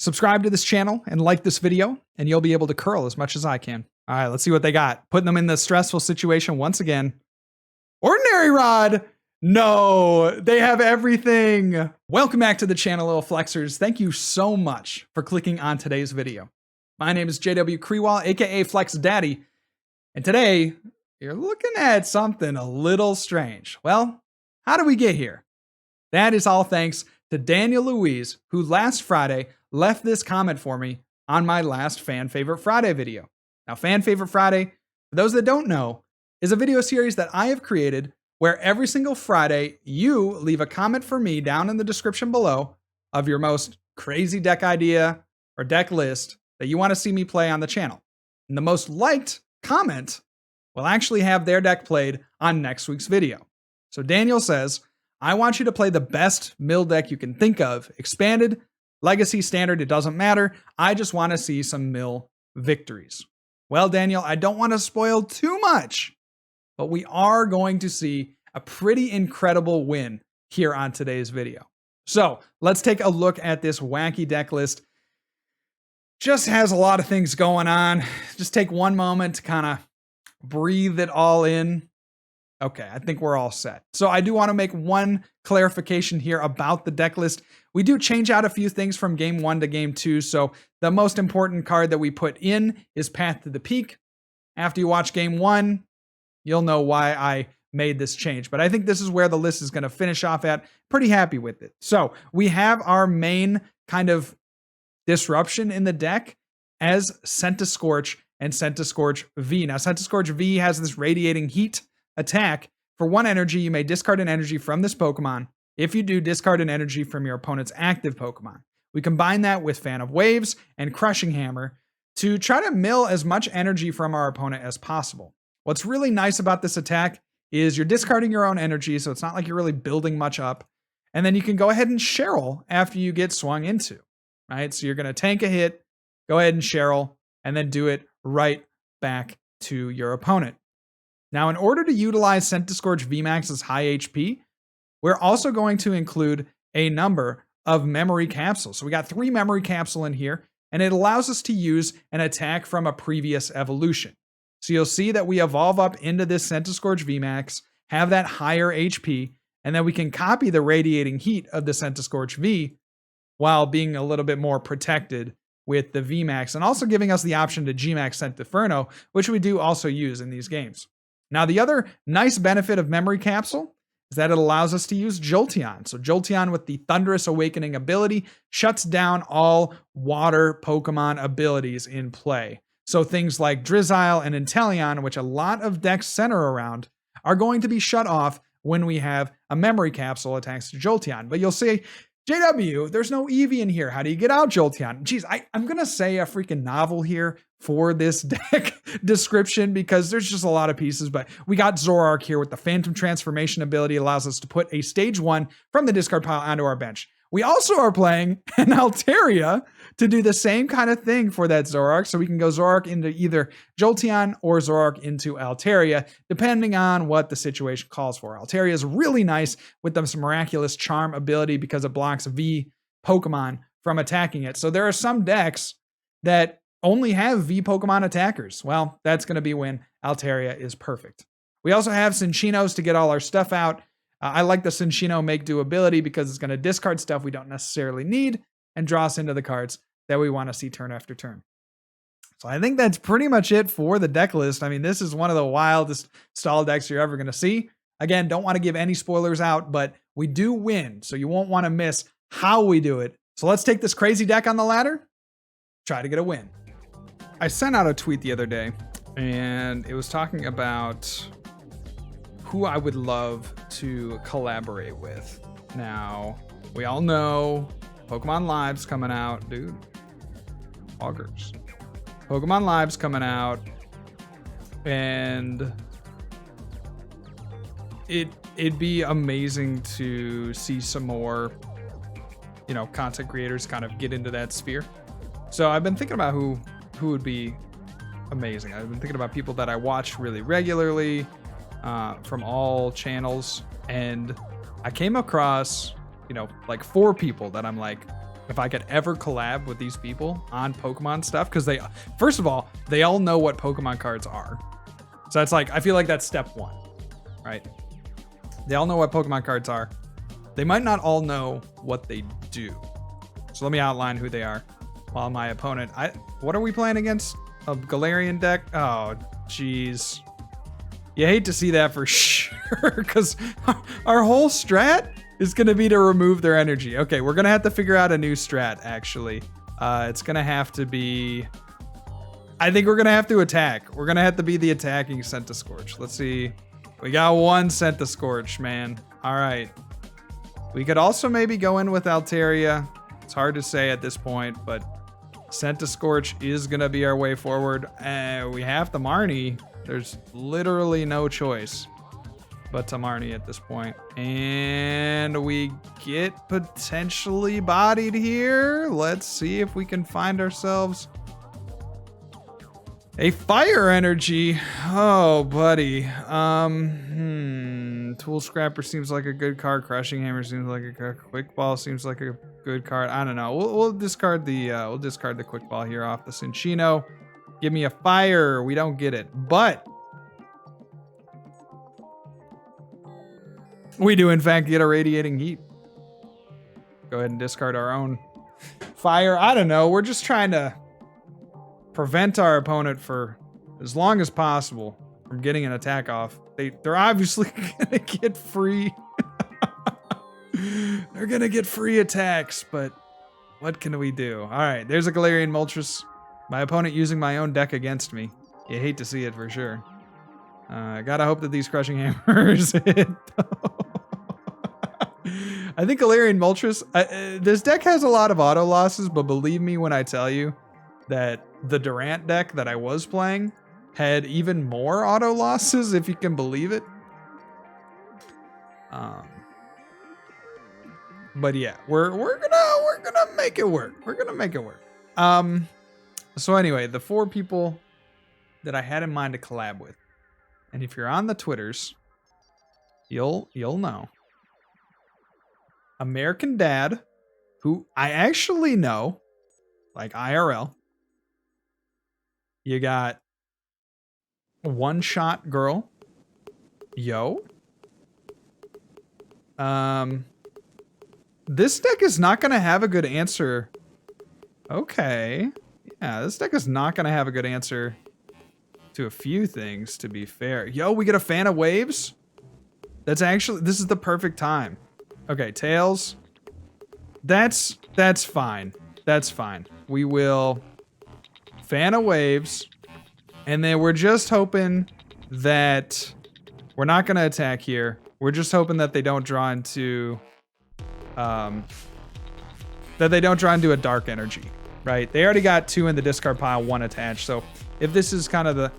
Subscribe to this channel and like this video, and you'll be able to curl as much as I can. All right, let's see what they got. Putting them in the stressful situation once again. Ordinary Rod. No, they have everything. Welcome back to the channel, little flexers. Thank you so much for clicking on today's video. My name is JW Kriwal, aka Flex Daddy, and today you're looking at something a little strange. Well, how do we get here? That is all thanks to Daniel Louise, who last Friday left this comment for me on my last Fan Favorite Friday video. Now, Fan Favorite Friday, for those that don't know, is a video series that I have created where every single Friday you leave a comment for me down in the description below of your most crazy deck idea or deck list that you want to see me play on the channel. And the most liked comment will actually have their deck played on next week's video. So Daniel says, I want you to play the best mill deck you can think of. Expanded, legacy, standard, it doesn't matter. I just want to see some mill victories. Well, Daniel, I don't want to spoil too much, but we are going to see a pretty incredible win here on today's video. So let's take a look at this wacky deck list. Just has a lot of things going on. Just take one moment to kind of breathe it all in. Okay, I think we're all set. So I do want to make one clarification here about the deck list. We do change out a few things from game 1 to game 2. So the most important card that we put in is Path to the Peak. After you watch game 1, you'll know why I made this change. But I think this is where the list is going to finish off at. Pretty happy with it. So we have our main kind of disruption in the deck as Centiskorch and Centiskorch V. Now, Centiskorch V has this radiating heat attack. For 1 energy, you may discard an energy from this Pokemon. If you do, discard an energy from your opponent's active Pokemon. We combine that with Fan of Waves and Crushing Hammer to try to mill as much energy from our opponent as possible. What's really nice about this attack is you're discarding your own energy, so it's not like you're really building much up. And then you can go ahead and Cheryl after you get swung into, right? So you're going to tank a hit, go ahead and Cheryl, and then do it right back to your opponent. Now, in order to utilize Centiskorch VMAX's high HP, we're also going to include a number of memory capsules. So we got 3 memory capsule in here, and it allows us to use an attack from a previous evolution. So you'll see that we evolve up into this Centiskorch VMAX, have that higher HP, and then we can copy the radiating heat of the Centiskorch V while being a little bit more protected with the VMAX, and also giving us the option to Gmax Centiferno, which we do also use in these games. Now, the other nice benefit of Memory Capsule is that it allows us to use Jolteon. So Jolteon with the Thunderous Awakening ability shuts down all water Pokemon abilities in play. So things like Drizzile and Inteleon, which a lot of decks center around, are going to be shut off when we have a Memory Capsule attacks to Jolteon. But you'll see, JW, there's no Eevee in here. How do you get out Jolteon? Geez, I'm going to say a freaking novel here for this deck description because there's just a lot of pieces. But we got Zoroark here with the Phantom Transformation ability, allows us to put a stage 1 from the discard pile onto our bench. We also are playing an Altaria to do the same kind of thing for that Zoroark. So we can go Zoroark into either Jolteon or Zoroark into Altaria, depending on what the situation calls for. Altaria is really nice with this Miraculous Charm ability because it blocks V Pokemon from attacking it. So there are some decks that only have V Pokemon attackers. Well, that's going to be when Altaria is perfect. We also have Cinccino's to get all our stuff out. I like the Cinccino Make Do ability because it's going to discard stuff we don't necessarily need and draw us into the cards that we want to see turn after turn. So I think that's pretty much it for the deck list. I mean, this is one of the wildest stall decks you're ever going to see. Again, don't want to give any spoilers out, but we do win, so you won't want to miss how we do it. So let's take this crazy deck on the ladder, try to get a win. I sent out a tweet the other day, and it was talking about who I would love to collaborate with. Now, we all know Pokemon Live's coming out. Dude, augers. Pokemon Live's coming out, and it'd be amazing to see some more, content creators kind of get into that sphere. So I've been thinking about who would be amazing. I've been thinking about people that I watch really regularly, from all channels, and I came across, like 4 people that I'm like, if I could ever collab with these people on Pokemon stuff, because they, first of all, they all know what Pokemon cards are. So that's like, I feel like that's step one, right? They all know what Pokemon cards are. They might not all know what they do. So let me outline who they are. While my opponent, what are we playing against? A Galarian deck? Oh, geez. You hate to see that for sure, because our whole strat is going to be to remove their energy. Okay, we're going to have to figure out a new strat, actually. It's going to have to be... I think we're going to have to attack. We're going to have to be the attacking Centiskorch. Let's see. We got one Centiskorch, man. All right. We could also maybe go in with Altaria. It's hard to say at this point, but Centiskorch is going to be our way forward. We have the Marnie. There's literally no choice but to Marnie at this point. And we get potentially bodied here. Let's see if we can find ourselves a fire energy. Oh, buddy. Tool Scrapper seems like a good card. Crushing Hammer seems like a good. Quick Ball seems like a good card. I don't know. We'll discard the Quick Ball here off the Cinccino. Give me a fire. We don't get it, but we do in fact get a Radiating Heat. Go ahead and discard our own fire. I don't know. We're just trying to prevent our opponent for as long as possible from getting an attack off. They're obviously gonna get free. They're gonna get free attacks, but what can we do? All right, there's a Galarian Moltres. My opponent using my own deck against me. You hate to see it for sure. I gotta hope that these Crushing Hammers hit. I think Galarian Moltres, this deck has a lot of auto losses, but believe me when I tell you that the Durant deck that I was playing had even more auto losses, if you can believe it. But yeah, we're gonna make it work. We're gonna make it work. So anyway, the 4 people that I had in mind to collab with, and if you're on the Twitters, you'll know. American Dad, who I actually know, like IRL. You got One Shot Girl. Yo. This deck is not going to have a good answer. Okay. Yeah, this deck is not going to have a good answer to a few things, to be fair. Yo, we get a Fan of Waves? That's actually, this is the perfect time. Okay, Tails. That's fine. That's fine. We will Fan of Waves, and then we're just hoping that we're not going to attack here. We're just hoping that they don't draw into a dark energy, right? They already got 2 in the discard pile, 1 attached. So if this is kind of the...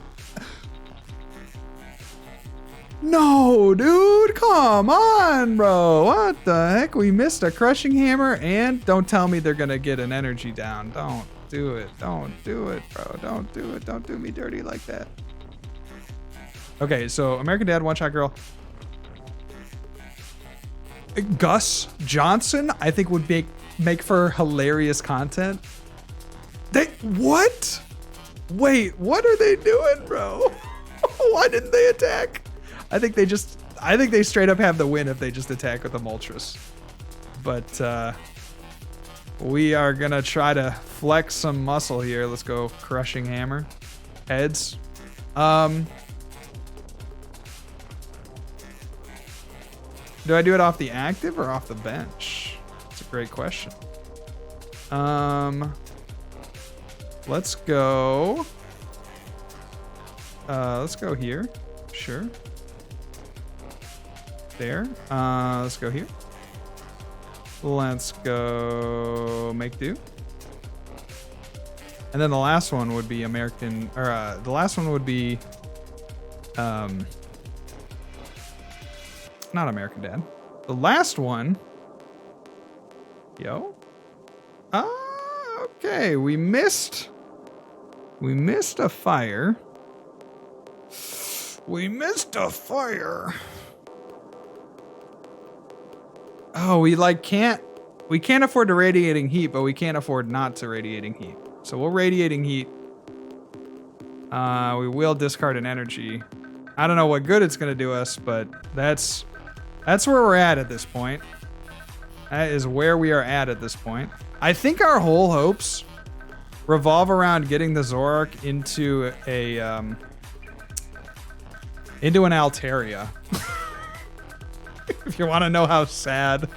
No, dude, come on, bro. What the heck? We missed a Crushing Hammer, and don't tell me they're going to get an energy down. Don't do it. Don't do it, bro. Don't do it. Don't do me dirty like that. Okay, so American Dad, One Shot Girl. Gus Johnson, I think would make for hilarious content. What? Wait, what are they doing, bro? Why didn't they attack? I think they straight up have the win if they just attack with the Moltres. But we are gonna try to flex some muscle here. Let's go Crushing Hammer. Heads. Do I do it off the active or off the bench? That's a great question. Let's go here. Sure. There. Let's go here. Let's go Make Do. And then the last one would be American, or the last one would be not American Dad. The last one. Yo. Okay, we missed a fire. We missed a fire. Oh, we like can't We can't afford to Radiating Heat, but we can't afford not to Radiating Heat. So we'll Radiating Heat. We will discard an energy. I don't know what good it's going to do us, but that's where we're at this point. That is where we are at this point. I think our whole hopes revolve around getting the Zoroark into an Altaria. If you want to know how sad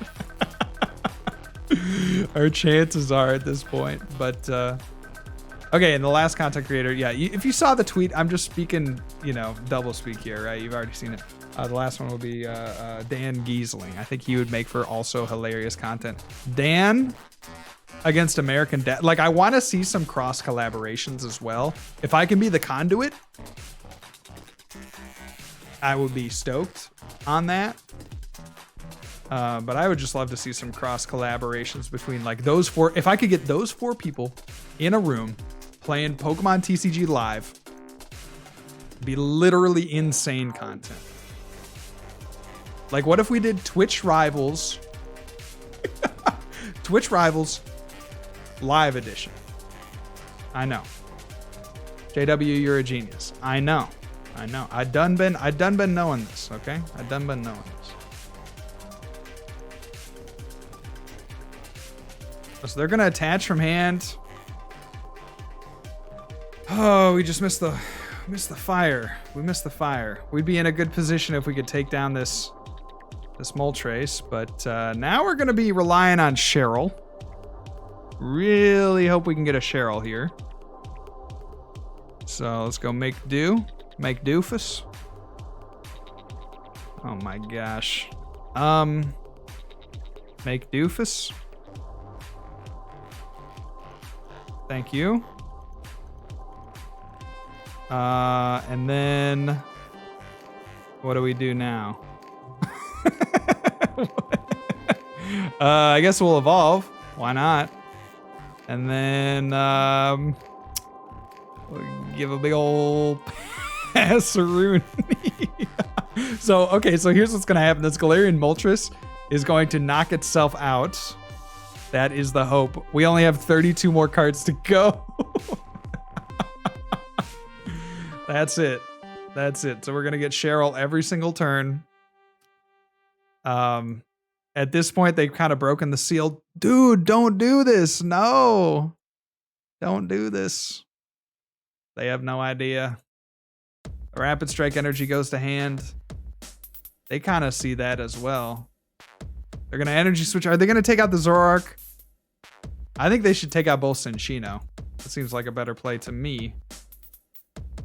our chances are at this point. But okay, and the last content creator, yeah, if you saw the tweet, I'm just speaking, you know, double speak here, right? You've already seen it. The last one will be Dan Giesling. I think he would make for also hilarious content. Dan against American Dad. Like, I want to see some cross collaborations as well. If I can be the conduit, I would be stoked on that. But I would just love to see some cross collaborations between like those four. If I could get those four people in a room playing Pokemon TCG live, it'd be literally insane content. Like, what if we did Twitch Rivals? Twitch Rivals live edition. I know. JW, you're a genius. I know. I done been knowing this, okay? I done been knowing this. So they're gonna attach from hand. Oh, we just missed the fire. We missed the fire. We'd be in a good position if we could take down this Moltres, but now we're gonna be relying on Cheryl. Really hope we can get a Cheryl here. So let's go make doofus. Oh my gosh. Make doofus. Thank you. And then what do we do now? I guess we'll evolve. Why not? And then we'll give a big old Passaroon. So, okay, so here's what's going to happen. This Galarian Moltres is going to knock itself out. That is the hope. We only have 32 more cards to go. That's it. That's it. So we're going to get Cheryl every single turn. At this point, they've kind of broken the seal. Dude, don't do this. No. Don't do this. They have no idea. Rapid Strike energy goes to hand. They kind of see that as well. They're going to energy switch. Are they going to take out the Zoroark? I think they should take out both Cinccino. That seems like a better play to me.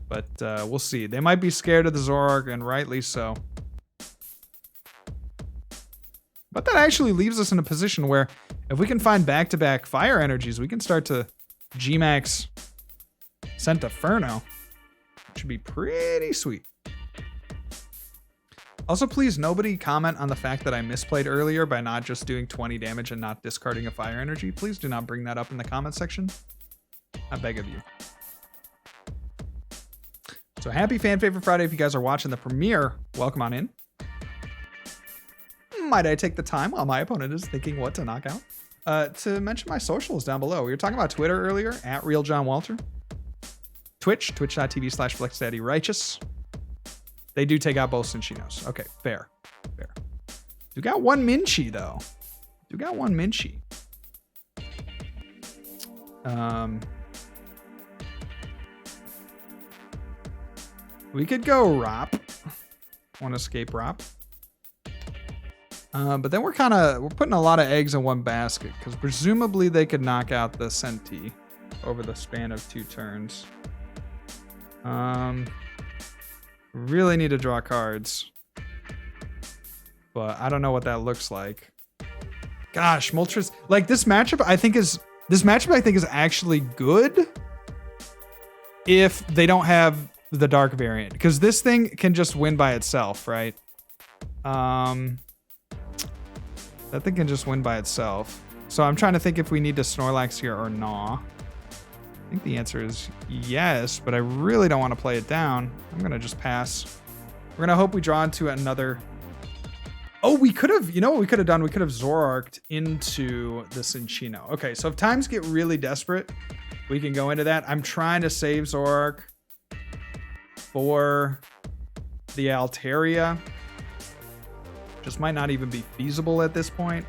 But we'll see. They might be scared of the Zoroark, and rightly so. But that actually leaves us in a position where if we can find back-to-back fire energies, we can start to G-Max Centiferno. Which should be pretty sweet. Also, please, nobody comment on the fact that I misplayed earlier by not just doing 20 damage and not discarding a fire energy. Please do not bring that up in the comment section. I beg of you. So happy Fan Favorite Friday. If you guys are watching the premiere, welcome on in. Might I take the time while my opponent is thinking what to knock out? To mention my socials down below. We were talking about Twitter earlier, @RealJohnWalter. Twitch, twitch.tv/FlexDaddyRighteous. They do take out both Cinccinos. Okay, fair. Fair. You got one Minccino, though. You got one Minccino. We could go Rop. One Escape Rope. But then we're putting a lot of eggs in one basket, because presumably they could knock out the Centi over the span of 2 turns. Really need to draw cards, but I don't know what that looks like. Gosh, Moltres, like this matchup I think is actually good if they don't have the dark variant, because this thing can just win by itself, right? That thing can just win by itself. So I'm trying to think if we need to Snorlax here or nah. I think the answer is yes, but I really don't want to play it down. I'm going to just pass. We're going to hope we draw into another Oh, we could have, you know what we could have done? We could have Zoroarked into the Cinccino. Okay, so if times get really desperate, we can go into that. I'm trying to save Zoroark for the Altaria. Just might not even be feasible at this point.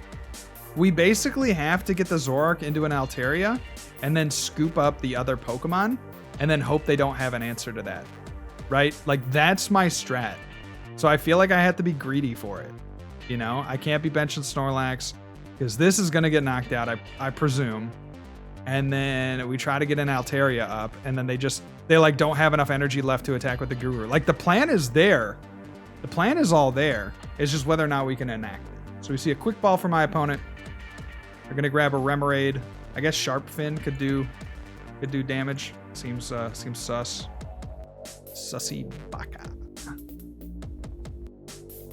We basically have to get the Zoroark into an Altaria and then scoop up the other Pokemon and then hope they don't have an answer to that, right? Like, that's my strat. So I feel like I have to be greedy for it. You know, I can't be benching Snorlax because this is going to get knocked out, I presume. And then we try to get an Altaria up, and then they like don't have enough energy left to attack with the Guru. Like, the plan is there. The plan is all there. It's just whether or not we can enact it. So we see a quick ball for my opponent. We're going to grab a Remoraid. I guess Sharp Fin could do damage. Seems sus. Sussy baka.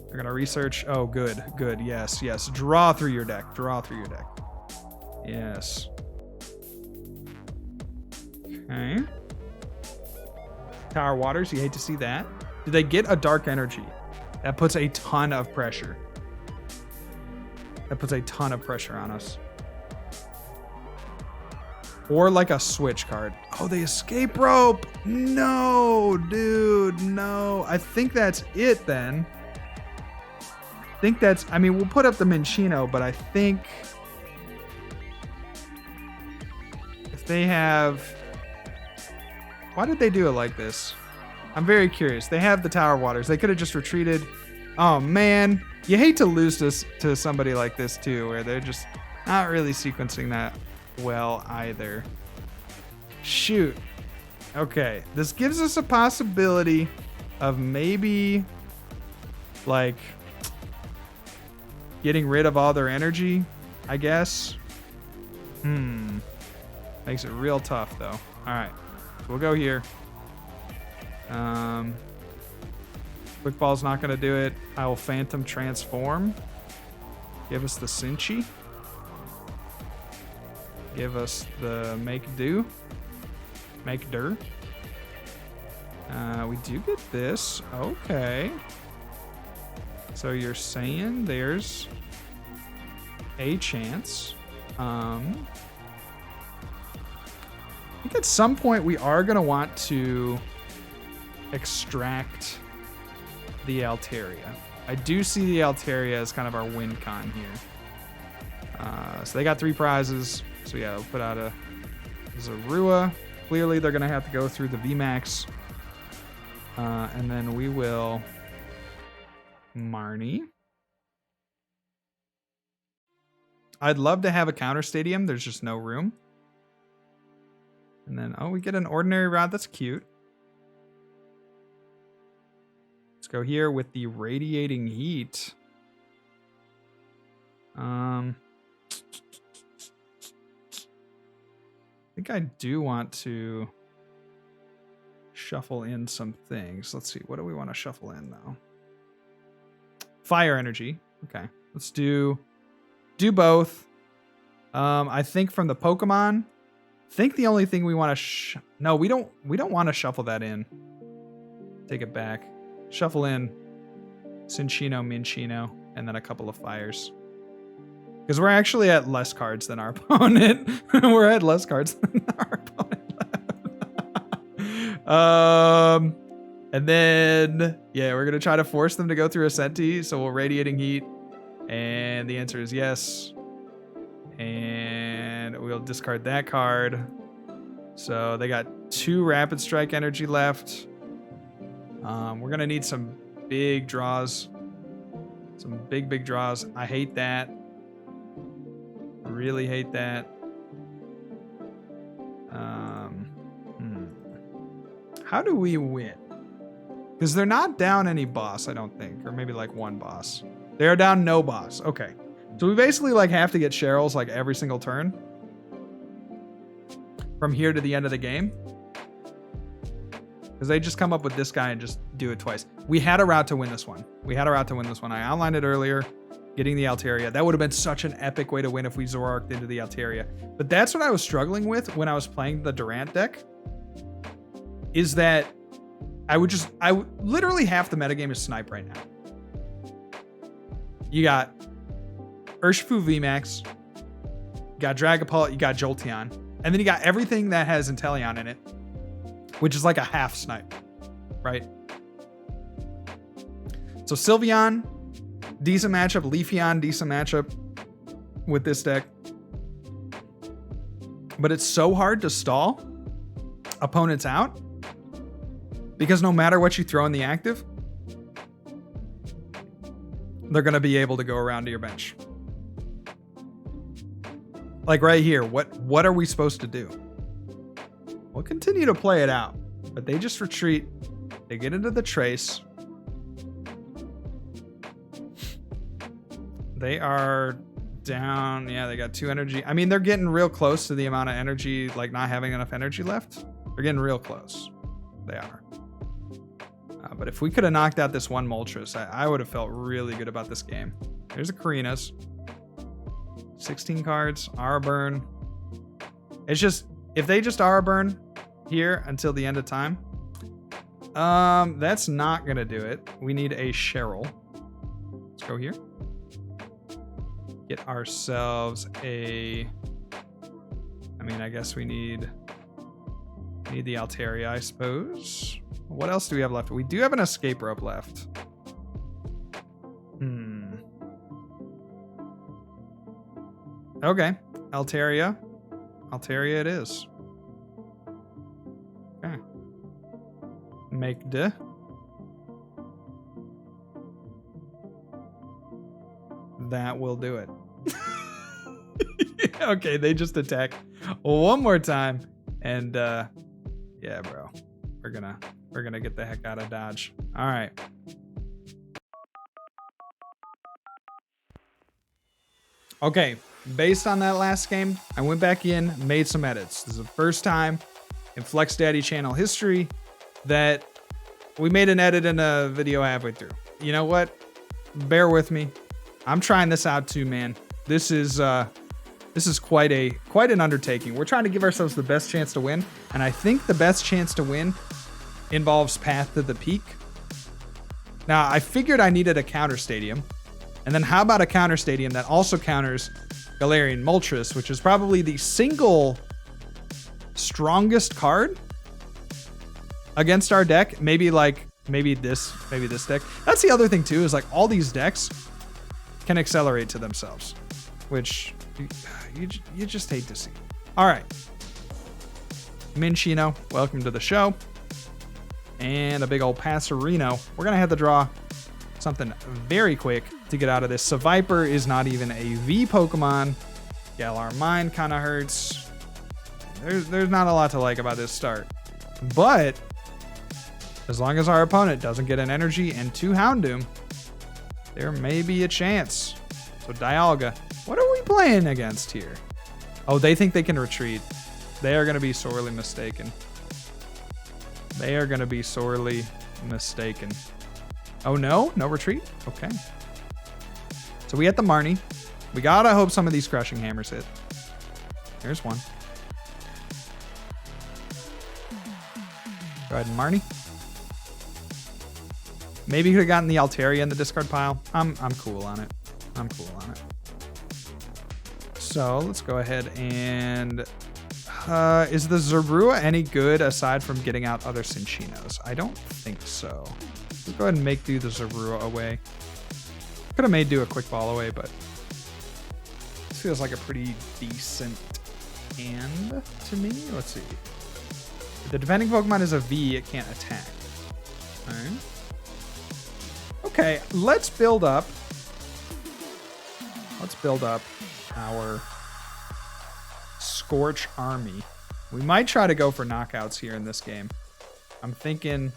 We're gonna research. Oh, good. Yes. Draw through your deck. Yes. Okay. Tower Waters. You hate to see that. Do they get a Dark Energy? That puts a ton of pressure. On us. Or like a switch card. Oh, the Escape Rope. No, dude. No. I think that's it then. I mean, we'll put up the Minccino, but I think if they have, why did they do it like this? I'm very curious. They have the Tower Waters. They could have just retreated. Oh man, you hate to lose this to somebody like this too, where they're just not really sequencing that well either. Shoot. Okay, this gives us a possibility of maybe like getting rid of all their energy, I guess. Makes it real tough though. All right, so we'll go here. Quick Ball's not gonna do it. I will Phantom Transform. Give us the Cinccino. Give us the Make Do. We do get this. Okay. So you're saying there's a chance. I think at some point we are going to want to extract the Altaria. I do see the Altaria as kind of our win con here. So they got 3 prizes. So yeah, we'll put out a Zorua. Clearly they're going to have to go through the VMAX. And then we will Marnie. I'd love to have a counter stadium. There's just no room. And then, oh, we get an Ordinary Rod. That's cute. Let's go here with the Radiating Heat. I think I do want to shuffle in some things. Let's see. What do we want to shuffle in, though? Fire Energy. Okay. Let's do both. I think from the Pokemon, I think the only thing we want to no, we don't want to shuffle that in. Take it back. Shuffle in Cinccino, Minccino, and then a couple of fires. Because we're actually at less cards than our opponent. We're at less cards than our opponent. And then, yeah, we're going to try to force them to go through a Senti. So we'll Radiating Heat. And the answer is yes. And we'll discard that card. So they got 2 Rapid Strike energy left. We're going to need some big draws. Some big draws. I hate that. Really hate that. How do we win? Because they're not down any boss, I don't think. Or maybe like 1 boss. They're down no boss. Okay. So we basically like have to get Cheryl's like every single turn. From here to the end of the game. Because they just come up with this guy and just do it twice. We had a route to win this one. I outlined it earlier. Getting the Altaria. That would have been such an epic way to win if we Zoroarked into the Altaria. But that's what I was struggling with when I was playing the Durant deck. Is that I would literally half the metagame is snipe right now. You got Urshifu VMAX, you got Dragapult, you got Jolteon, and then you got everything that has Inteleon in it, which is like a half snipe, right? So Sylveon, decent matchup. Leafeon, decent matchup with this deck. But it's so hard to stall opponents out because no matter what you throw in the active, they're going to be able to go around to your bench. Like right here, what are we supposed to do? We'll continue to play it out, but they just retreat. They get into the trace. They are down. Yeah, they got 2 energy. I mean, they're getting real close to the amount of energy, like not having enough energy left. They're getting real close. They are. But if we could have knocked out this one Moltres, I would have felt really good about this game. There's a Karinas. 16 cards. Aura Burn. It's just, if they just Aura Burn here until the end of time, that's not going to do it. We need a Cheryl. Let's go here. Get ourselves a... I mean, I guess we need the Altaria, I suppose. What else do we have left? We do have an Escape Rope left. Okay. Altaria. Altaria it is. Okay. Make de. That will do it. Okay, they just attack one more time. And yeah, bro. We're gonna get the heck out of Dodge. All right. Okay, based on that last game, I went back in, made some edits. This is the first time in Flex Daddy channel history that we made an edit in a video halfway through. You know what? Bear with me. I'm trying this out too, man. This is quite an undertaking. We're trying to give ourselves the best chance to win, and I think the best chance to win involves Path to the Peak. Now, I figured I needed a counter stadium, and then how about a counter stadium that also counters Galarian Moltres, which is probably the single strongest card against our deck. Maybe this deck. That's the other thing too, is like all these decks can accelerate to themselves, which you just hate to see. All right, Minccino, welcome to the show. And a big old Passerino. We're gonna have to draw something very quick to get out of this. Seviper is not even a V Pokemon. Galar Mine kind of hurts. There's not a lot to like about this start, but as long as our opponent doesn't get an energy and 2 Houndoom, there may be a chance. So Dialga, what are we playing against here? Oh, they think they can retreat. They are going to be sorely mistaken. They are going to be sorely mistaken. Oh no, no retreat? Okay. So we hit the Marnie. We gotta hope some of these Crushing Hammers hit. Here's one. Go ahead and Marnie. Maybe could have gotten the Altaria in the discard pile. I'm cool on it. I'm cool on it. So let's go ahead and is the Zorua any good aside from getting out other Cinccinos? I don't think so. Let's go ahead and make do the Zorua away. Could have made do a quick ball away, but this feels like a pretty decent hand to me. Let's see. If the defending Pokemon is a V, it can't attack. All right. Okay, let's build up. Let's build up our Scorch army. We might try to go for knockouts here in this game. I'm thinking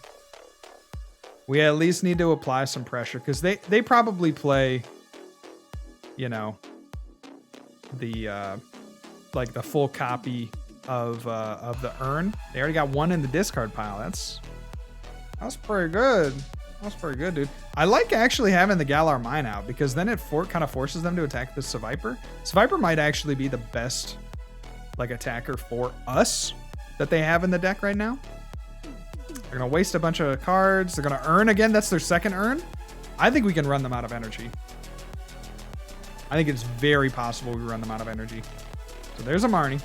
we at least need to apply some pressure because they probably play, you know, the like the full copy of the urn. They already got one in the discard pile. That's pretty good. That's pretty good, dude. I like actually having the Galar Mine out because then it kind of forces them to attack the Seviper. Seviper might actually be the best like attacker for us that they have in the deck right now. They're gonna waste a bunch of cards. They're gonna earn again. That's their second earn. I think we can run them out of energy. I think it's very possible we run them out of energy. So there's a Marnie.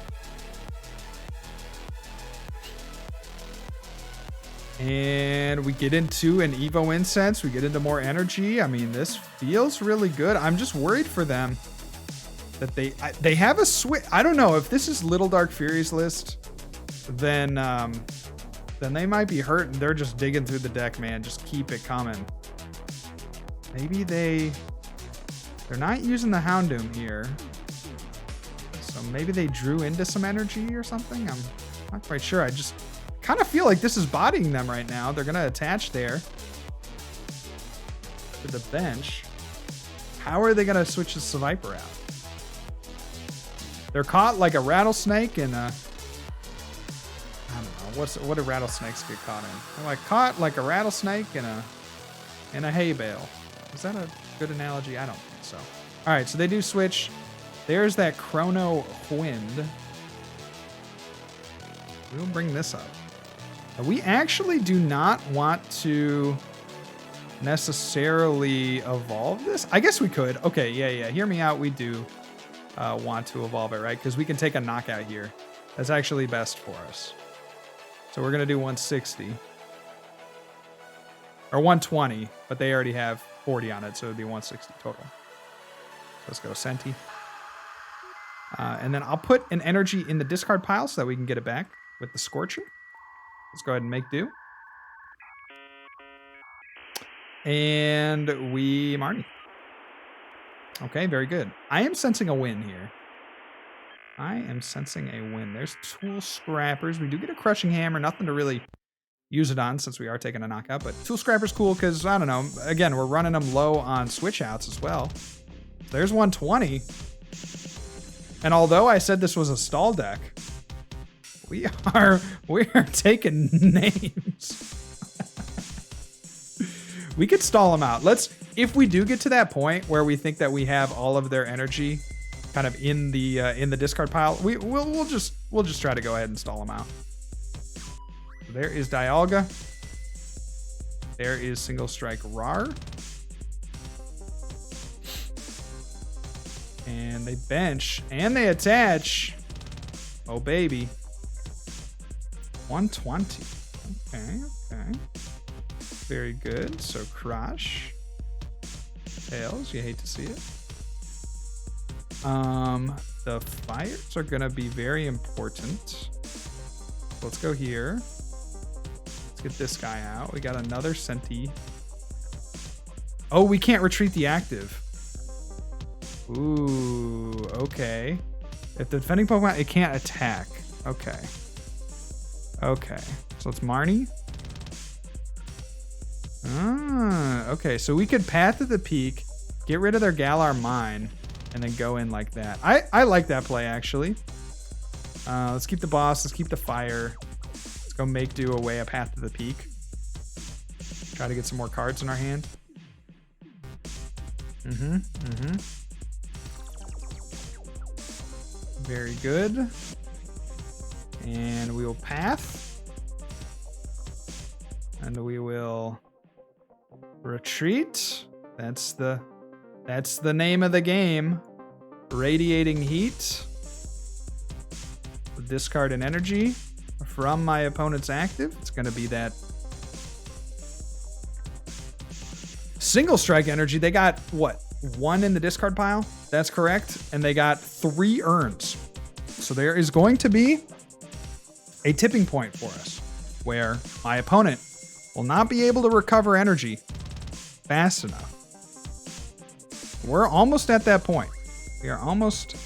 And we get into an Evo Incense. We get into more energy. I mean, this feels really good. I'm just worried for them that they have a switch. I don't know if this is Little Dark Fury's list, then they might be hurt and they're just digging through the deck, man. Just keep it coming. Maybe they're not using the Houndoom here. So maybe they drew into some energy or something. I'm not quite sure. I just kind of feel like this is bodying them right now. They're going to attach there to the bench. How are they going to switch this Viper out? They're caught like a rattlesnake in a... I don't know. What do rattlesnakes get caught in? They're like caught like a rattlesnake in a hay bale. Is that a good analogy? I don't think so. All right, so they do switch. There's that Chrono Wind. We'll bring this up. We actually do not want to necessarily evolve this. I guess we could. Okay, yeah. Hear me out. We do want to evolve it, right? Because we can take a knockout here. That's actually best for us. So we're going to do 160. Or 120, but they already have 40 on it, so it would be 160 total. Let's go Centi. And then I'll put an energy in the discard pile so that we can get it back with the Scorcher. Let's go ahead and make do. And we Marnie. Okay, very good. I am sensing a win here. I am sensing a win. There's Tool Scrappers. We do get a Crushing Hammer. Nothing to really use it on since we are taking a knockout. But Tool Scrapper's cool because, I don't know, again, we're running them low on switch outs as well. There's 120. And although I said this was a stall deck, we are taking names. We could stall them out. If we do get to that point where we think that we have all of their energy kind of in the discard pile, we'll just try to go ahead and stall them out. There is Dialga. There is Single Strike Rar. And they bench and they attach. Oh baby. 120. Okay. Very good. So Crush. Tails, you hate to see it. The fires are gonna be very important. Let's go here. Let's get this guy out. We got another Centi. Oh, we can't retreat the active. Ooh, okay. If the defending Pokemon, it can't attack. Okay. So it's Marnie. Okay, so we could Path to the Peak, get rid of their Galar Mine, and then go in like that. I like that play, actually. Let's keep the boss. Let's keep the fire. Let's go make do away a Path to the Peak. Try to get some more cards in our hand. Very good. And we will Path. And we will retreat. That's the name of the game. Radiating Heat. Discard an energy from my opponent's active. It's going to be that Single Strike energy. They got what? 1 in the discard pile? That's correct. And they got 3 urns. So there is going to be a tipping point for us where my opponent will not be able to recover energy fast enough. We're almost at that point. We are almost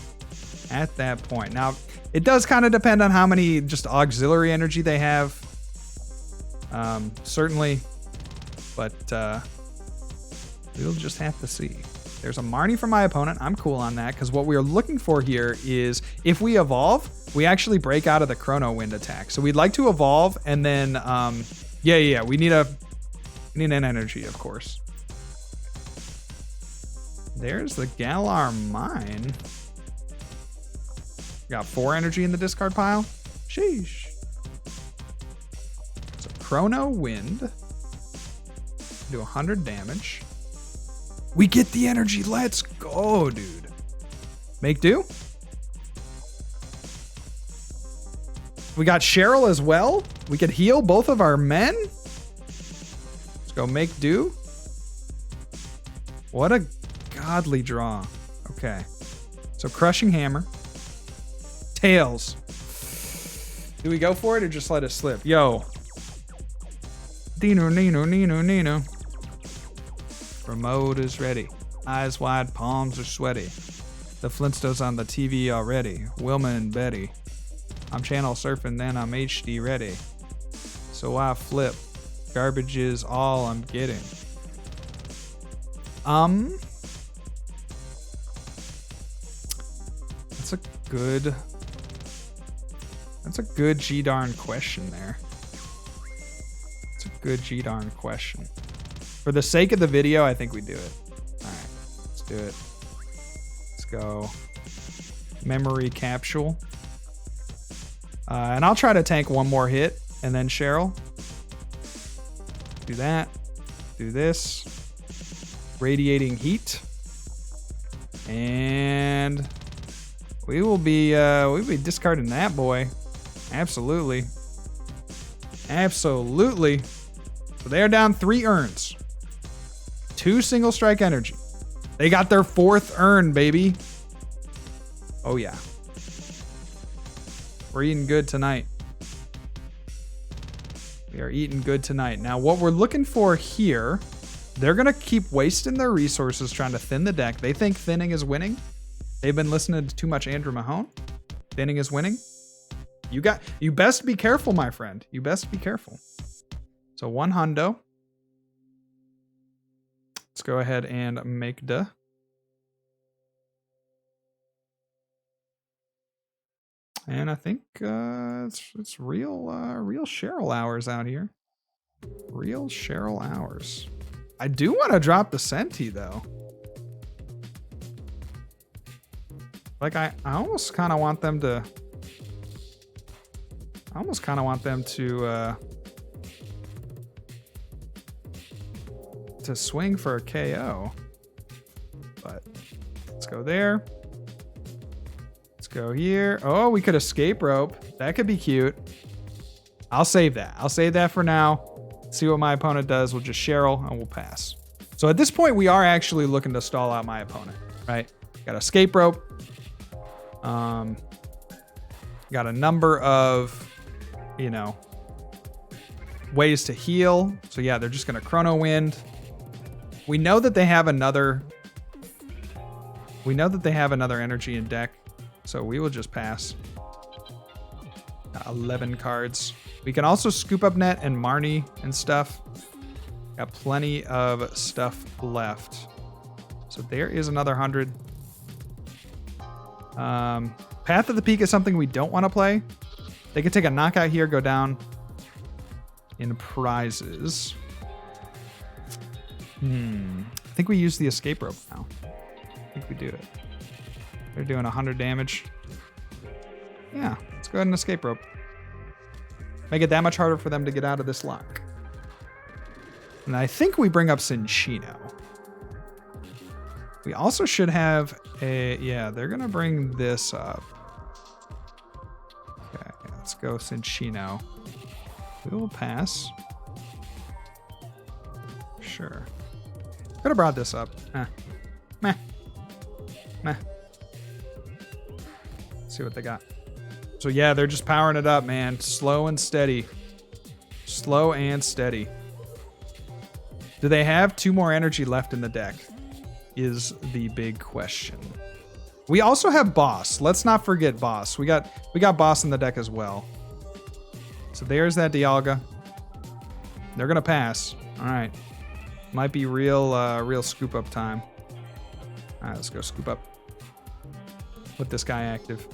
at that point. Now, it does kind of depend on how many just auxiliary energy they have. Certainly. But we'll just have to see. There's a Marnie for my opponent. I'm cool on that because what we are looking for here is if we evolve, we actually break out of the Chrono Wind attack. So we'd like to evolve and then, we need an energy, of course. There's the Galar Mine. Got 4 energy in the discard pile. Sheesh. So Chrono Wind. Do 100 damage. We get the energy. Let's go, dude. Make do. We got Cheryl as well. We could heal both of our men. Let's go make do. What a godly draw. Okay. So Crushing Hammer. Tails. Do we go for it or just let it slip? Yo. Dino, Nino, Nino, Nino. Remote is ready. Eyes wide, palms are sweaty. The Flintstones on the TV already. Wilma and Betty. I'm channel surfing, then I'm HD ready. So I flip. Garbage is all I'm getting. That's a good G-darn question there. It's a good G-darn question. For the sake of the video, I think we do it. All right, let's do it. Let's go. Memory capsule. And I'll try to tank one more hit, and then Cheryl. Do that. Do this. Radiating heat. And we'll be discarding that boy. Absolutely. Absolutely. So they're down 3 urns. 2 single strike energy. They got their 4th urn, baby. Oh yeah. We're eating good tonight. We are eating good tonight. Now what we're looking for here, they're going to keep wasting their resources trying to thin the deck. They think thinning is winning. They've been listening to too much Andrew Mahone. Thinning is winning. You best be careful, my friend. You best be careful. So 1 hundo. Let's go ahead and make duh. And I think it's real Cheryl hours out here. Real Cheryl hours. I do want to drop the Centi though. Like I almost kind of want them to. I almost kind of want them to swing for a KO. But let's go there. Let's go here. Oh, we could escape rope. That could be cute. I'll save that. I'll save that for now. See what my opponent does. We'll just Cheryl and we'll pass. So at this point, we are actually looking to stall out my opponent, right? Got escape rope. Got a number of, ways to heal. So yeah, they're just going to Chrono Wind. We know that they have another energy in deck. So we will just pass. 11 cards. We can also Scoop Up Net and Marnie and stuff. Got plenty of stuff left. So there is another 100. Path of the Peak is something we don't want to play. They could take a knockout here, go down in prizes. I think we use the escape rope now. I think we do it. They're doing 100 damage. Yeah, let's go ahead and escape rope. Make it that much harder for them to get out of this lock. And I think we bring up Cinccino. We also should have a... Yeah, they're going to bring this up. Okay, let's go Cinccino. We will pass. Sure. Could have brought this up. Meh. See what they got. So yeah, they're just powering it up, man. Slow and steady. Slow and steady. Do they have 2 more energy left in the deck? Is the big question. We also have Boss. Let's not forget Boss. We got Boss in the deck as well. So there's that Dialga. They're gonna pass. All right. Might be real scoop up time. All right, let's go scoop up. Put this guy active.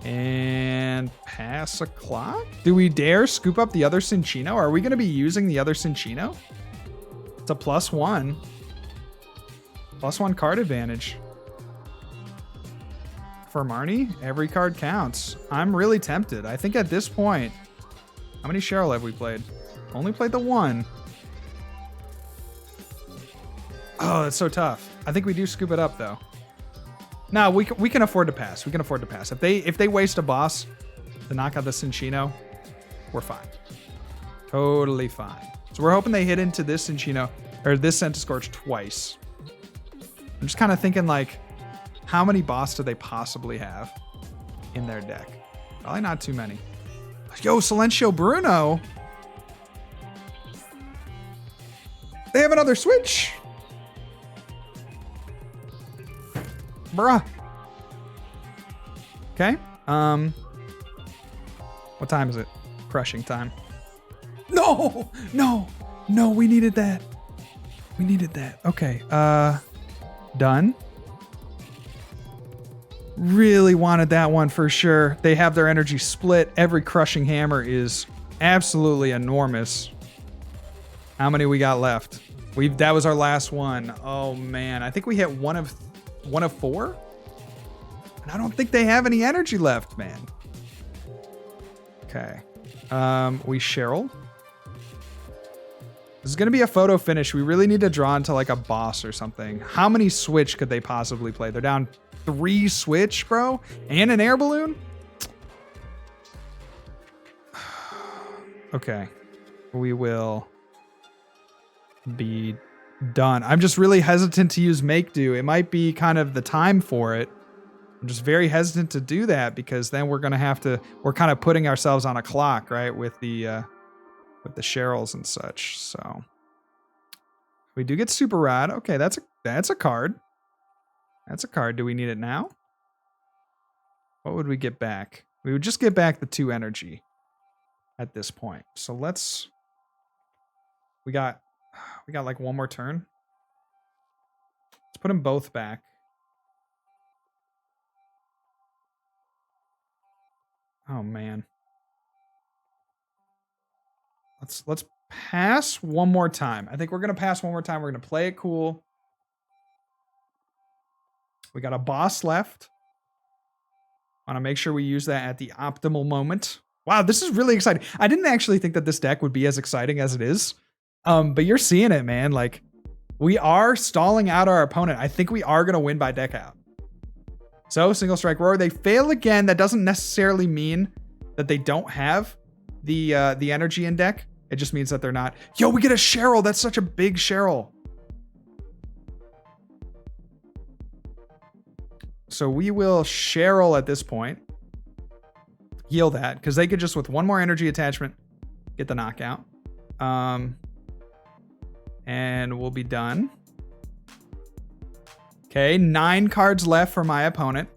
And pass a clock? Do we dare scoop up the other Cinccino? Are we going to be using the other Cinccino? It's a +1. +1 card advantage. For Marnie, every card counts. I'm really tempted. I think at this point, how many Cheryl have we played? Only played the 1. Oh, that's so tough. I think we do scoop it up though. No, we can afford to pass. We can afford to pass. If they waste a boss to knock out the Cinccino, we're fine. Totally fine. So we're hoping they hit into this Cinccino or this Centiskorch twice. I'm just kind of thinking like, how many boss do they possibly have in their deck? Probably not too many. Yo, Silencio Bruno. They have another switch. Bruh. Okay. What time is it? Crushing time. No, we needed that. We needed that. Okay. Done. Really wanted that one for sure. They have their energy split. Every Crushing Hammer is absolutely enormous. How many we got left? That was our last one. Oh man, I think we hit one of 4. And I don't think they have any energy left, man. Okay. We Cheryl. This is gonna be a photo finish. We really need to draw into like a boss or something. How many switch could they possibly play? They're down 3 switch, bro, and an air balloon. Okay, we will be done. I'm just really hesitant to use make do. It might be kind of the time for it. I'm just very hesitant to do that because then we're gonna have to. We're kind of putting ourselves on a clock, right, with the Cheryls and such. So we do get Super Rod. Okay, that's a card. That's a card. Do we need it now? What would we get back? We would just get back the 2 energy at this point. So let's. We got like one more turn. Let's put them both back. Oh man. Let's pass one more time. I think we're gonna pass one more time. We're gonna play it cool. We got a boss left. Want to make sure we use that at the optimal moment. Wow, this is really exciting. I didn't actually think that this deck would be as exciting as it is. But you're seeing it, man. Like, we are stalling out our opponent. I think we are gonna win by deck out. So, single strike roar. They fail again. That doesn't necessarily mean that they don't have the energy in deck. It just means that they're not. Yo, we get a Cheryl. That's such a big Cheryl. So we will Cheryl at this point. Heal that, because they could just, with one more energy attachment, get the knockout. And we'll be done. Okay, 9 cards left for my opponent.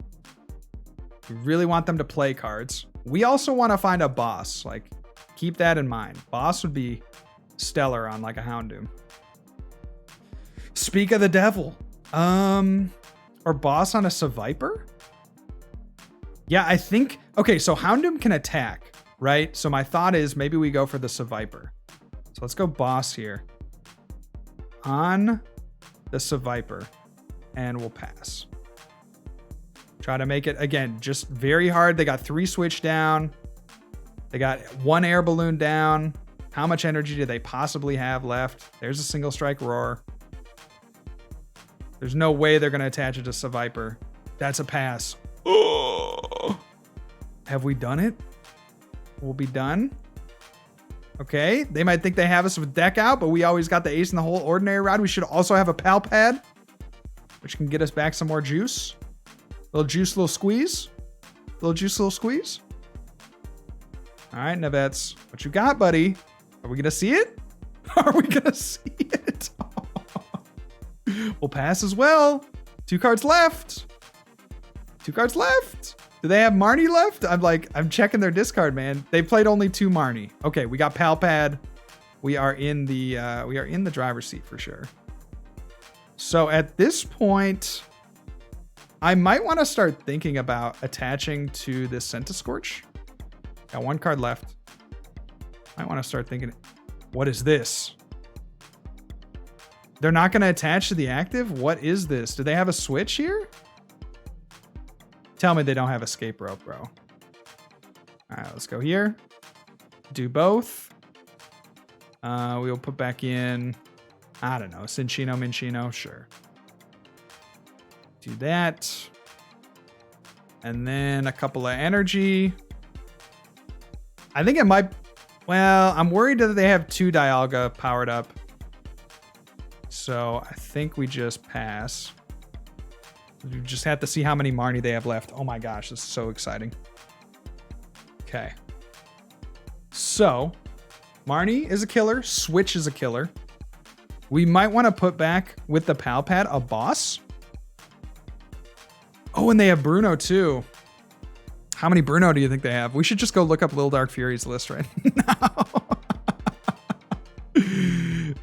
We really want them to play cards. We also want to find a boss. Like, keep that in mind. Boss would be stellar on like a Houndoom. Speak of the devil. Or boss on a Seviper? Yeah, I think... Okay, so Houndoom can attack, right? So my thought is maybe we go for the Seviper. So let's go boss here. On the Seviper. And we'll pass. Try to make it, again, just very hard. They got 3 switch down. They got 1 air balloon down. How much energy do they possibly have left? There's a single strike roar. There's no way they're going to attach it to Seviper. That's a pass. Oh. Have we done it? We'll be done. Okay. They might think they have us with deck out, but we always got the ace in the hole. Ordinary Rod. We should also have a pal pad, which can get us back some more juice. Little juice, little squeeze. Little juice, little squeeze. All right, Nevets. What you got, buddy? Are we going to see it? Are we going to see it? We'll pass as well. 2 cards left. 2 cards left. Do they have Marnie left? I'm checking their discard, man. They played only 2 Marnie. Okay, we got Pal Pad. We are in the driver's seat for sure. So at this point, I might want to start thinking about attaching to this Centiskorch. Got 1 card left. Might want to start thinking, what is this? They're not going to attach to the active? What is this? Do they have a switch here? Tell me they don't have Escape Rope, bro. All right, let's go here. Do both. We'll put back in, I don't know, Minccino, sure. Do that. And then a couple of energy. I think it might... Well, I'm worried that they have 2 Dialga powered up. So I think we just pass. We just have to see how many Marnie they have left. Oh my gosh, this is so exciting. Okay. So, Marnie is a killer. Switch is a killer. We might want to put back with the Pal Pad a boss. Oh, and they have Bruno too. How many Bruno do you think they have? We should just go look up Lil Dark Fury's list right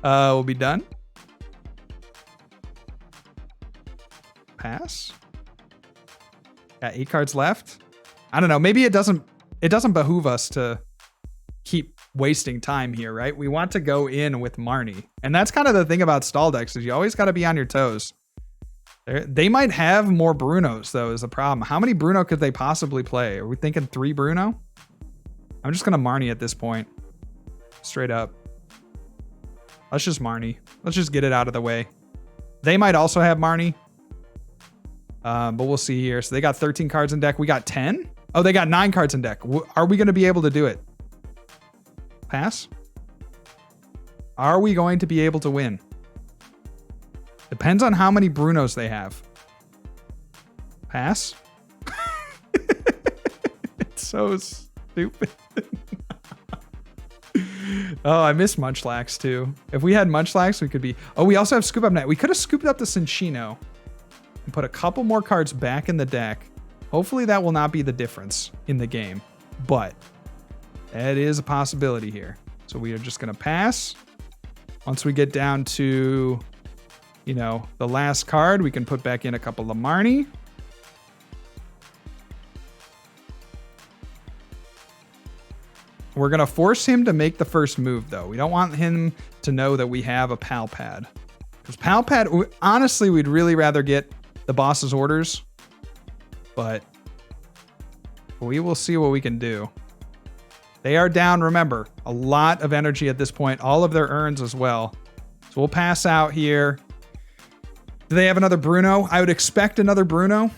now. We'll be done. Pass. Got 8 cards left. I don't know. Maybe it doesn't behoove us to keep wasting time here, right? We want to go in with Marnie. And that's kind of the thing about stall decks is you always got to be on your toes. They might have more Brunos, though, is the problem. How many Bruno could they possibly play? Are we thinking 3 Bruno? I'm just going to Marnie at this point. Straight up. Let's just Marnie. Let's just get it out of the way. They might also have Marnie. But we'll see here. So they got 13 cards in deck. We got 10? Oh, they got 9 cards in deck. Are we going to be able to do it? Pass? Are we going to be able to win? Depends on how many Brunos they have. Pass? It's so stupid. Oh, I miss Munchlax too. If we had Munchlax, we could be... Oh, we also have Scoop Up Net. We could have scooped up the Cinccino and put a couple more cards back in the deck. Hopefully that will not be the difference in the game, but that is a possibility here. So we are just going to pass. Once we get down to, you know, the last card, we can put back in a couple of Marnie. We're going to force him to make the first move, though. We don't want him to know that we have a Pal Pad. Because Pal Pad, honestly, we'd really rather get the boss's orders. But we will see what we can do. They are down, remember, a lot of energy at this point. All of their urns as well. So we'll pass out here. Do they have another Bruno? I would expect another Bruno.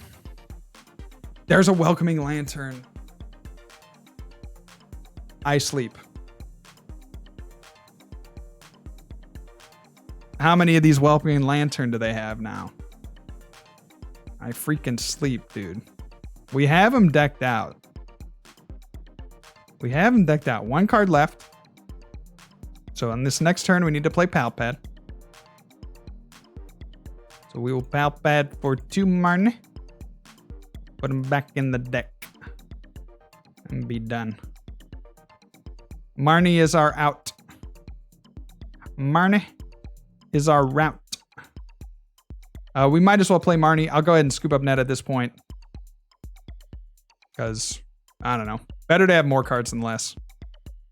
There's a Welcoming Lantern. I sleep. How many of these Welcoming Lantern do they have now? I freaking sleep, dude. We have him decked out. We have him decked out. 1 card left. So on this next turn, we need to play Pal Pad. So we will Pal Pad for 2 Marnie. Put him back in the deck. And be done. Marnie is our out. Marnie is our route. We might as well play Marnie. I'll go ahead and Scoop Up Net at this point. Because, I don't know. Better to have more cards than less.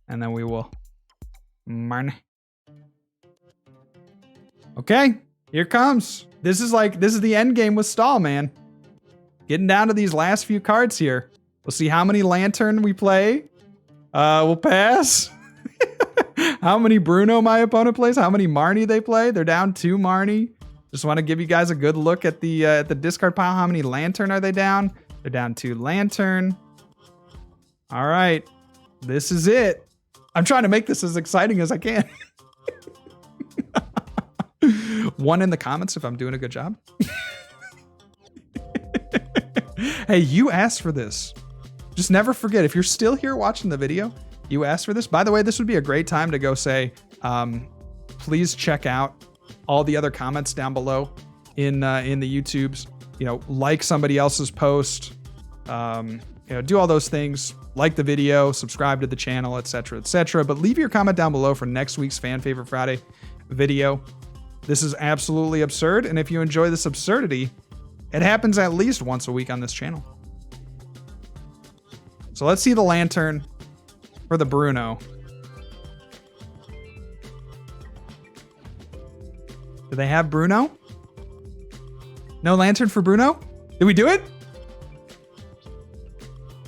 And then we will Marnie. Okay, here comes. This is the end game with stall, man. Getting down to these last few cards here. We'll see how many Lantern we play. We'll pass. How many Bruno my opponent plays? How many Marnie they play? They're down 2 Marnie. Just want to give you guys a good look at the discard pile. How many Lantern are they down? They're down 2 Lantern. All right, this is it. I'm trying to make this as exciting as I can. 1 in the comments if I'm doing a good job. Hey, you asked for this. Just never forget, if you're still here watching the video, you asked for this. By the way, this would be a great time to go say, please check out all the other comments down below in the YouTubes. You know, like somebody else's post. You know, do all those things. Like the video, subscribe to the channel, etc., etc. But leave your comment down below for next week's Fan Favorite Friday video. This is absolutely absurd, and if you enjoy this absurdity, it happens at least once a week on this channel. So let's see the Lantern for the Bruno. Do they have Bruno? No Lantern for Bruno? Did we do it?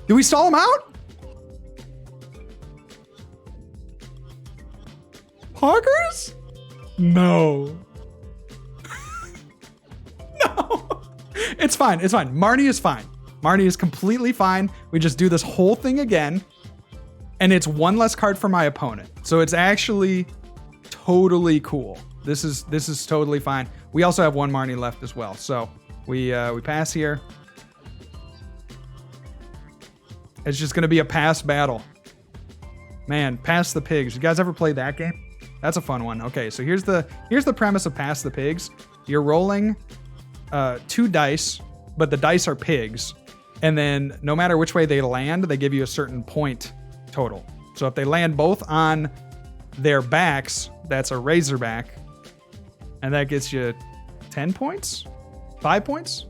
Did we stall him out? Poggers? No. No. It's fine. It's fine. Marnie is fine. Marnie is completely fine. We just do this whole thing again, and it's one less card for my opponent. So it's actually totally cool. This is totally fine. We also have one Marnie left as well. So we pass here. It's just gonna be a pass battle. Man, Pass the Pigs. You guys ever play that game? That's a fun one. Okay, so here's the premise of Pass the Pigs. You're rolling 2 dice, but the dice are pigs. And then no matter which way they land, they give you a certain point total. So if they land both on their backs, that's a Razorback. And that gets you 10 points? 5 points?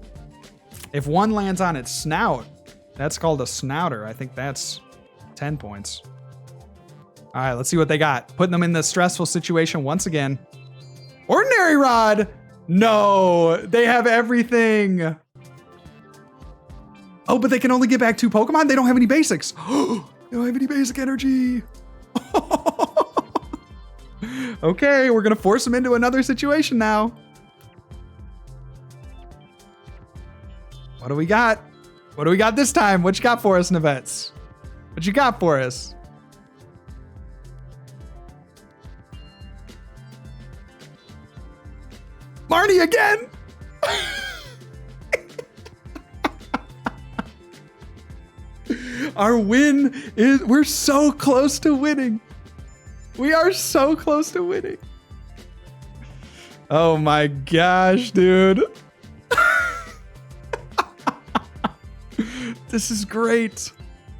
If one lands on its snout, that's called a Snouter. I think that's 10 points. All right, let's see what they got. Putting them in the stressful situation once again. Ordinary Rod! No, they have everything. Oh, but they can only get back 2 Pokemon? They don't have any basics. They don't have any basic energy. Okay, we're gonna force them into another situation now. What do we got? What do we got this time? What you got for us, Navets? What you got for us? Marnie again! Our win is, we're so close to winning. We are so close to winning. Oh my gosh, dude. This is great.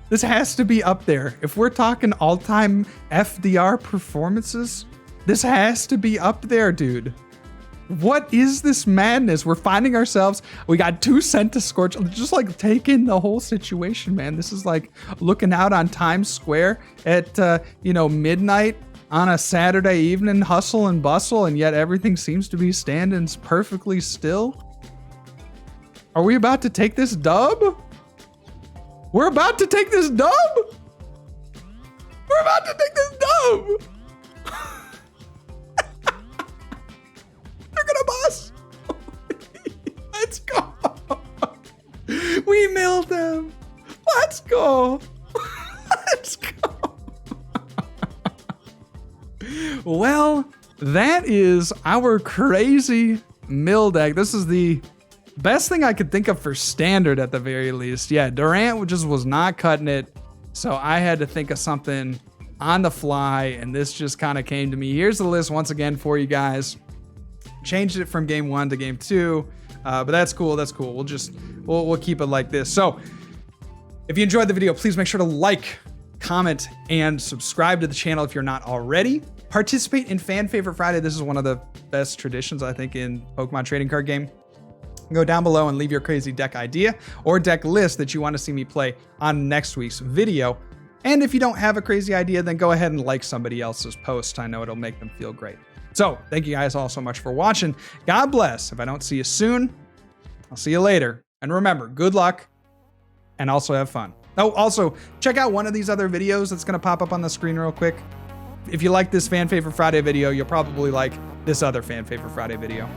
This has to be up there. If we're talking all-time FDR performances, this has to be up there, dude. What is this madness? We're finding ourselves, we got 2 Centiskorch, just like take in the whole situation, man. This is like looking out on Times Square at, midnight on a Saturday evening, hustle and bustle, and yet everything seems to be standing perfectly still. Are we about to take this dub? We're about to take this dub? We're about to take this dub! They're gonna bust! Let's go! We milled them! Let's go! Let's go! Well, that is our crazy mill deck. This is the best thing I could think of for standard at the very least. Yeah, Durant just was not cutting it. So I had to think of something on the fly, and this just kind of came to me. Here's the list once again for you guys. Changed it from game 1 to game 2, but that's cool. That's cool. We'll keep it like this. So if you enjoyed the video, please make sure to like, comment, and subscribe to the channel if you're not already. Participate in Fan Favorite Friday. This is one of the best traditions, I think, in Pokemon trading card game. Go down below and leave your crazy deck idea or deck list that you want to see me play on next week's video. And if you don't have a crazy idea, then go ahead and like somebody else's post. I know it'll make them feel great. So thank you guys all so much for watching. God bless. If I don't see you soon, I'll see you later. And remember, good luck and also have fun. Oh, also check out one of these other videos that's going to pop up on the screen real quick. If you like this Fan Favorite Friday video, you'll probably like this other Fan Favorite Friday video.